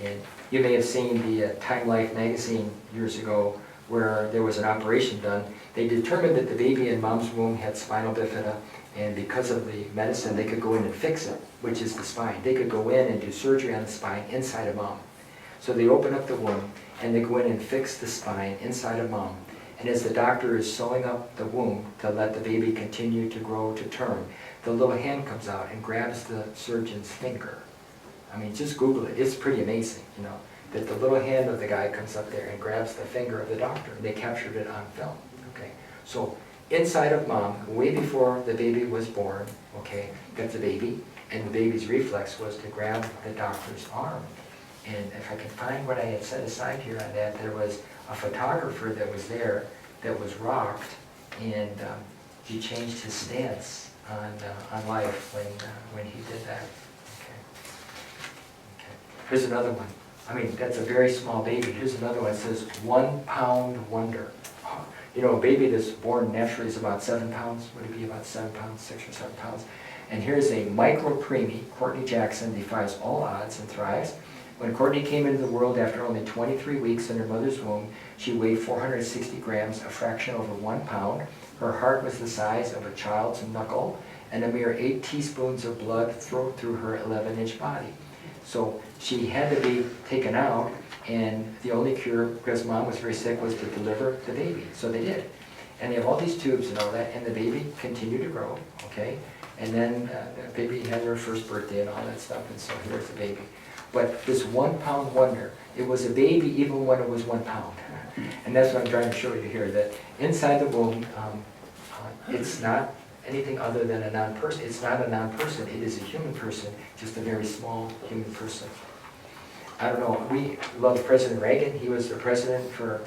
And you may have seen the Time Life magazine years ago where there was an operation done. They determined that the baby in mom's womb had spinal bifida, and because of the medicine, they could go in and fix it, which is the spine. They could go in and do surgery on the spine inside of mom. So they open up the womb, and they go in and fix the spine inside of mom. And as the doctor is sewing up the womb to let the baby continue to grow to term, the little hand comes out and grabs the surgeon's finger. I mean, just Google it. It's pretty amazing, you know, that the little hand of the guy comes up there and grabs the finger of the doctor. And they captured it on film, okay? So inside of mom, way before the baby was born, okay, got the baby, and the baby's reflex was to grab the doctor's arm. And if I can find what I had set aside here on that, there was a photographer that was there that was rocked, and he changed his stance on life when he did that. Here's another one. I mean, that's a very small baby. Here's another one. It says 1 pound wonder. You know, a baby that's born naturally is about 7 pounds. Would it be about 7 pounds, 6 or 7 pounds? And here's a micro preemie. Courtney Jackson defies all odds and thrives. When Courtney came into the world after only 23 weeks in her mother's womb, she weighed 460 grams, a fraction over 1 pound. Her heart was the size of a child's knuckle, and a mere 8 teaspoons of blood flowed through her 11-inch body. So she had to be taken out, and the only cure, because mom was very sick, was to deliver the baby. So they did. And they have all these tubes and all that, and the baby continued to grow, okay? And then the baby had her first birthday and all that stuff, and so here's the baby. But this 1 pound wonder, it was a baby even when it was 1 pound. And that's what I'm trying to show you here, that inside the womb, it's not anything other than a non-person. It's not a non-person, it is a human person, just a very small human person. I don't know, we loved President Reagan. He was the president for,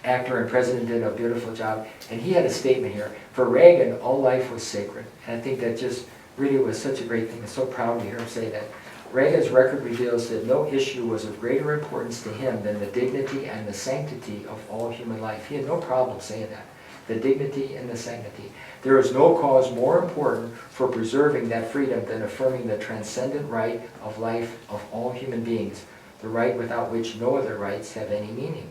actor and president, did a beautiful job. And he had a statement here. For Reagan, all life was sacred. And I think that just really was such a great thing. I'm so proud to hear him say that. Reagan's record reveals that no issue was of greater importance to him than the dignity and the sanctity of all human life. He had no problem saying that. The dignity and the sanctity. There is no cause more important for preserving that freedom than affirming the transcendent right of life of all human beings, the right without which no other rights have any meaning.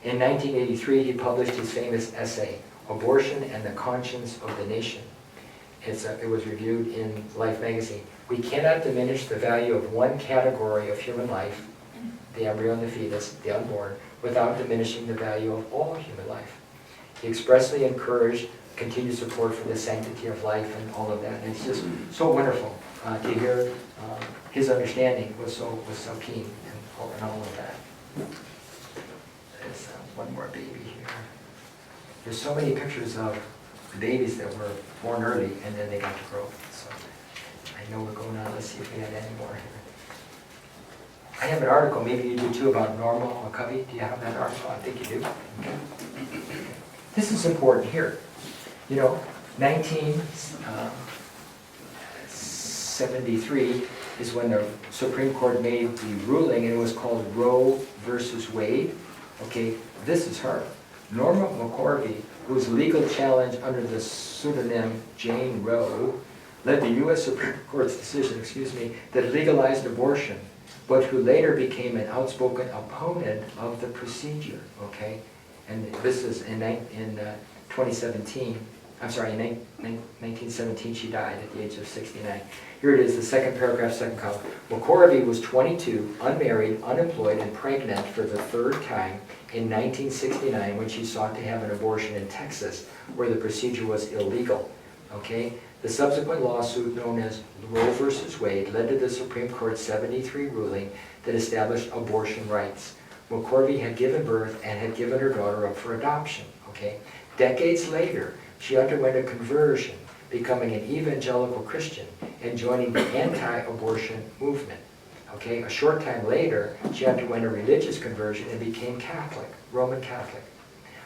In 1983, he published his famous essay, Abortion and the Conscience of the Nation. It was reviewed in Life magazine. We cannot diminish the value of one category of human life, the embryo and the fetus, the unborn, without diminishing the value of all human life. He expressly encouraged continued support for the sanctity of life and all of that. And it's just so wonderful to hear his understanding was so keen and all of that. There's one more baby here. There's so many pictures of the babies that were born early and then they got to grow. So I know we're going on. Let's see if we have any more here. I have an article, maybe you do too, about Norma McCovey. Do you have that article? I think you do. Okay. This is important here. You know, 1973 is when the Supreme Court made the ruling, and it was called Roe versus Wade. Okay, this is her. Norma McCorvey, whose legal challenge under the pseudonym Jane Roe led the U.S. Supreme Court's decision, that legalized abortion, but who later became an outspoken opponent of the procedure, okay? And this is in 2017. I'm sorry, in 1917 she died at the age of 69. Here it is, the second paragraph, second column. McCorvey was 22, unmarried, unemployed, and pregnant for the third time in 1969 when she sought to have an abortion in Texas, where the procedure was illegal. Okay? The subsequent lawsuit, known as Roe versus Wade, led to the Supreme Court's 73 ruling that established abortion rights. McCorvey had given birth and had given her daughter up for adoption. Okay? Decades later, she underwent a conversion, becoming an evangelical Christian and joining the anti-abortion movement. Okay? A short time later, she underwent a religious conversion and became Catholic, Roman Catholic.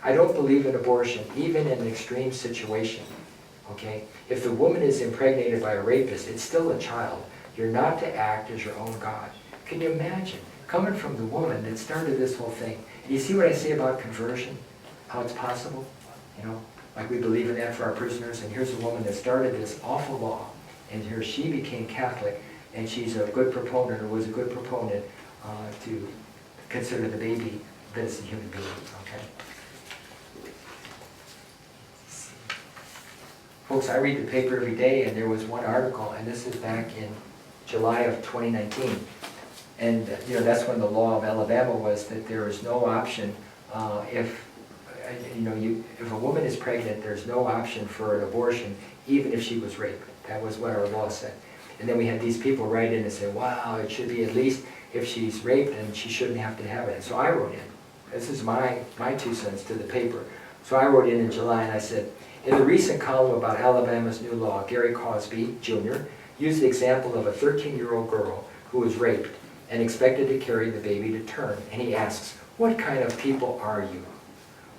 I don't believe in abortion, even in an extreme situation. Okay? If the woman is impregnated by a rapist, it's still a child. You're not to act as your own God. Can you imagine? Coming from the woman that started this whole thing. You see what I say about conversion? How it's possible? You know, like we believe in that for our prisoners, and here's a woman that started this awful law, and here she became Catholic, and she's a good proponent, or was a good proponent, to consider the baby that is a human being, okay? Folks, I read the paper every day, and there was one article, and this is back in July of 2019. And you know, that's when the law of Alabama was that there is no option if a woman is pregnant, there's no option for an abortion, even if she was raped. That was what our law said. And then we had these people write in and say, wow, it should be at least if she's raped, and she shouldn't have to have it. And so I wrote in. This is my 2 cents to the paper. So I wrote in July, and I said, in the recent column about Alabama's new law, Gary Cosby, Jr., used the example of a 13-year-old girl who was raped and expected to carry the baby to term. And he asks, what kind of people are you?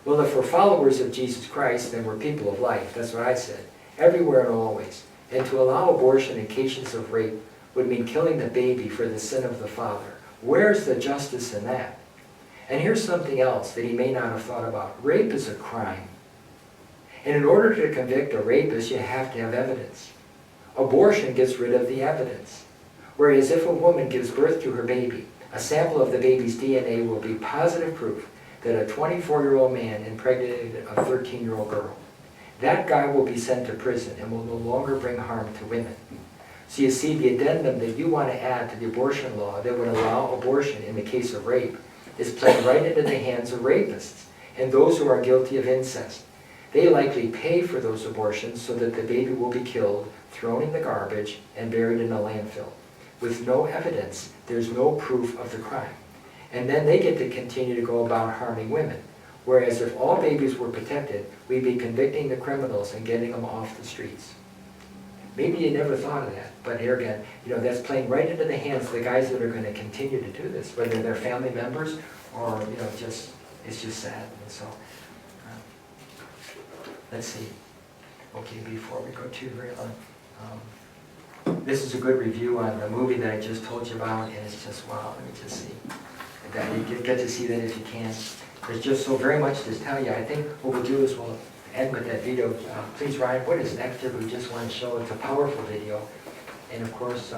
Well, if we're followers of Jesus Christ, then we're people of life. That's what I said. Everywhere and always. And to allow abortion in cases of rape would mean killing the baby for the sin of the father. Where's the justice in that? And here's something else that he may not have thought about. Rape is a crime. And in order to convict a rapist, you have to have evidence. Abortion gets rid of the evidence. Whereas if a woman gives birth to her baby, a sample of the baby's DNA will be positive proof that a 24-year-old man impregnated a 13-year-old girl. That guy will be sent to prison and will no longer bring harm to women. So you see, the addendum that you want to add to the abortion law that would allow abortion in the case of rape is playing right into the hands of rapists and those who are guilty of incest. They likely pay for those abortions so that the baby will be killed, thrown in the garbage, and buried in a landfill. With no evidence, there's no proof of the crime. And then they get to continue to go about harming women. Whereas if all babies were protected, we'd be convicting the criminals and getting them off the streets. Maybe you never thought of that, but here again, that's playing right into the hands of the guys that are going to continue to do this, whether they're family members or, it's just sad. And so, let's see. Okay, before we go too very long. This is a good review on the movie that I just told you about, and it's just, wow, let me just see. You get to see that if you can. There's just so very much to tell you. I think what we'll do is we'll end with that video. Please, Ryan, what is next here? We just want to show it's a powerful video. And of course,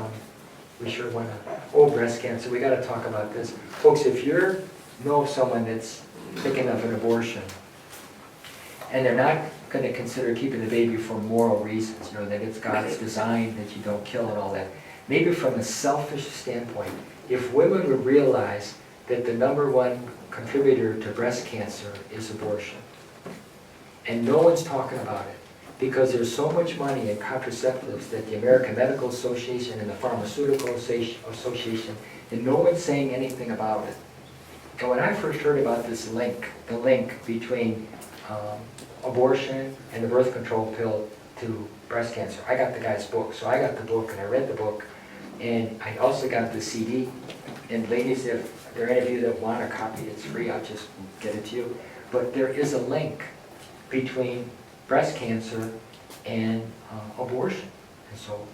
we sure want to, breast cancer, we got to talk about this. Folks, if you know of someone that's thinking of an abortion, and they're not going to consider keeping the baby for moral reasons, that it's God's design that you don't kill and all that. Maybe from a selfish standpoint, if women would realize that the #1 contributor to breast cancer is abortion, and no one's talking about it, because there's so much money in contraceptives that the American Medical Association and the Pharmaceutical Association, and no one's saying anything about it. And when I first heard about this link, the link between abortion and the birth control pill to breast cancer, I got the guy's book. So I got the book and I read the book, and I also got the CD. And ladies, if there are any of you that want a copy, it's free, I'll just get it to you. But there is a link between breast cancer and abortion. And so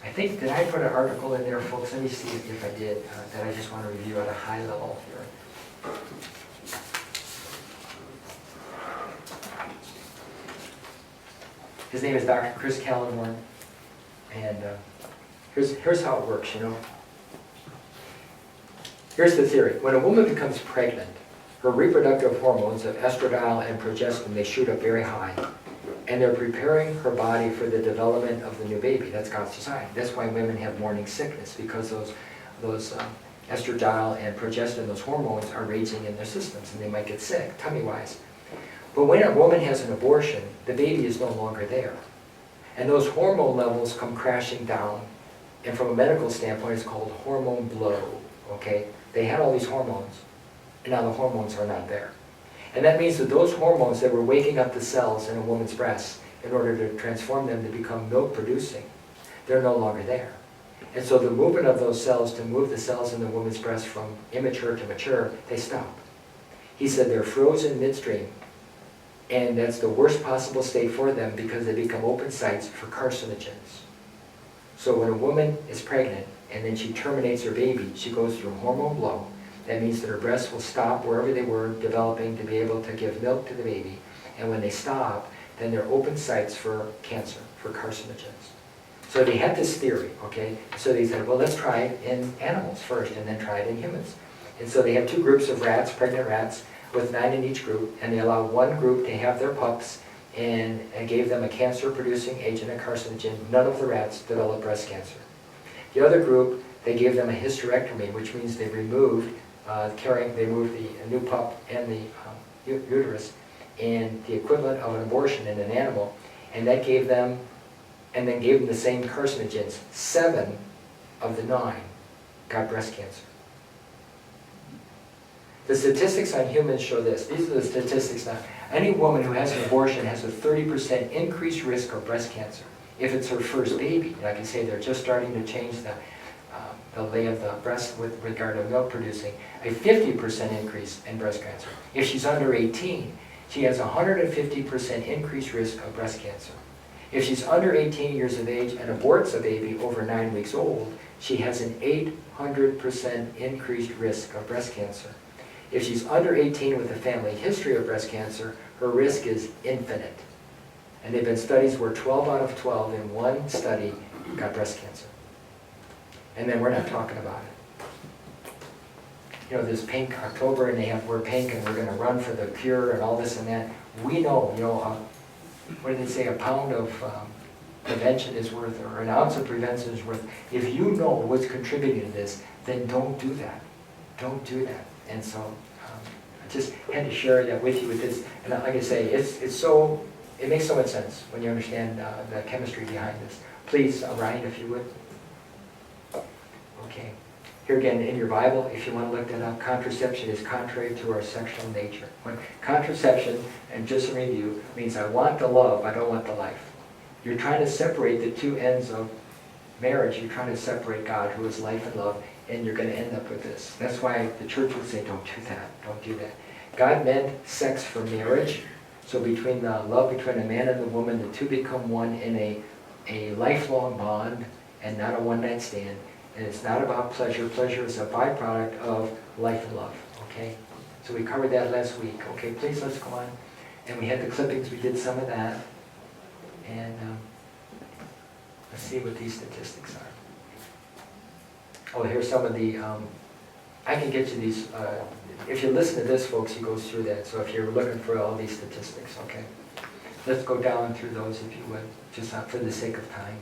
I think, did I put an article in there, folks? Let me see if I did, that I just want to review at a high level here. His name is Dr. Chris Callenborn, and here's how it works, Here's the theory. When a woman becomes pregnant, her reproductive hormones of estradiol and progesterone, they shoot up very high, and they're preparing her body for the development of the new baby. That's God's design. That's why women have morning sickness, because those estradiol and progesterone, those hormones, are raging in their systems, and they might get sick, tummy-wise. But when a woman has an abortion, the baby is no longer there. And those hormone levels come crashing down. And from a medical standpoint, it's called hormone blow, okay? They had all these hormones, and now the hormones are not there. And that means that those hormones that were waking up the cells in a woman's breast in order to transform them to become milk-producing, they're no longer there. And so the movement of those cells to move the cells in the woman's breast from immature to mature, they stop. He said they're frozen midstream. And that's the worst possible state for them, because they become open sites for carcinogens. So when a woman is pregnant and then she terminates her baby, she goes through hormone blow. That means that her breasts will stop wherever they were developing to be able to give milk to the baby. And when they stop, then they're open sites for cancer, for carcinogens. So they had this theory, okay? So they said, well, let's try it in animals first and then try it in humans. And so they had 2 groups of rats, pregnant rats, with 9 in each group, and they allowed one group to have their pups and gave them a cancer-producing agent, a carcinogen. None of the rats developed breast cancer. The other group, they gave them a hysterectomy, which means they removed the new pup and the uterus, and the equivalent of an abortion in an animal, and that gave them the same carcinogens. 7 of the 9 got breast cancer. The statistics on humans show this. These are the statistics now. Any woman who has an abortion has a 30% increased risk of breast cancer if it's her first baby. And I can say they're just starting to change the lay of the breast with regard to milk producing. A 50% increase in breast cancer. If she's under 18, she has a 150% increased risk of breast cancer. If she's under 18 years of age and aborts a baby over 9 weeks old, she has an 800% increased risk of breast cancer. If she's under 18 with a family history of breast cancer, her risk is infinite. And there have been studies where 12 out of 12 in one study got breast cancer. And then we're not talking about it. There's Pink October, and they have wear pink, and we're going to run for the cure and all this and that. We know, what do they say, a pound of prevention is worth, or an ounce of prevention is worth. If you know what's contributing to this, then don't do that. Don't do that. And so I just had to share that with you with this. And like I say, it makes so much sense when you understand the chemistry behind this. Please, Ryan, if you would. Okay. Here again, in your Bible, if you want to look that up, contraception is contrary to our sexual nature. When contraception, and just a review, means I want the love, I don't want the life. You're trying to separate the two ends of marriage. You're trying to separate God, who is life and love, and you're going to end up with this. That's why the church would say, don't do that, don't do that. God meant sex for marriage. So between the love between a man and a woman, the two become one in a lifelong bond and not a one-night stand. And it's not about pleasure. Pleasure is a byproduct of life and love, okay? So we covered that last week. Okay, please, let's go on. And we had the clippings, we did some of that. And let's see what these statistics are. Oh, here's some of the, I can get you these, if you listen to this, folks, he goes through that. So if you're looking for all these statistics, okay? Let's go down through those if you would, just for the sake of time.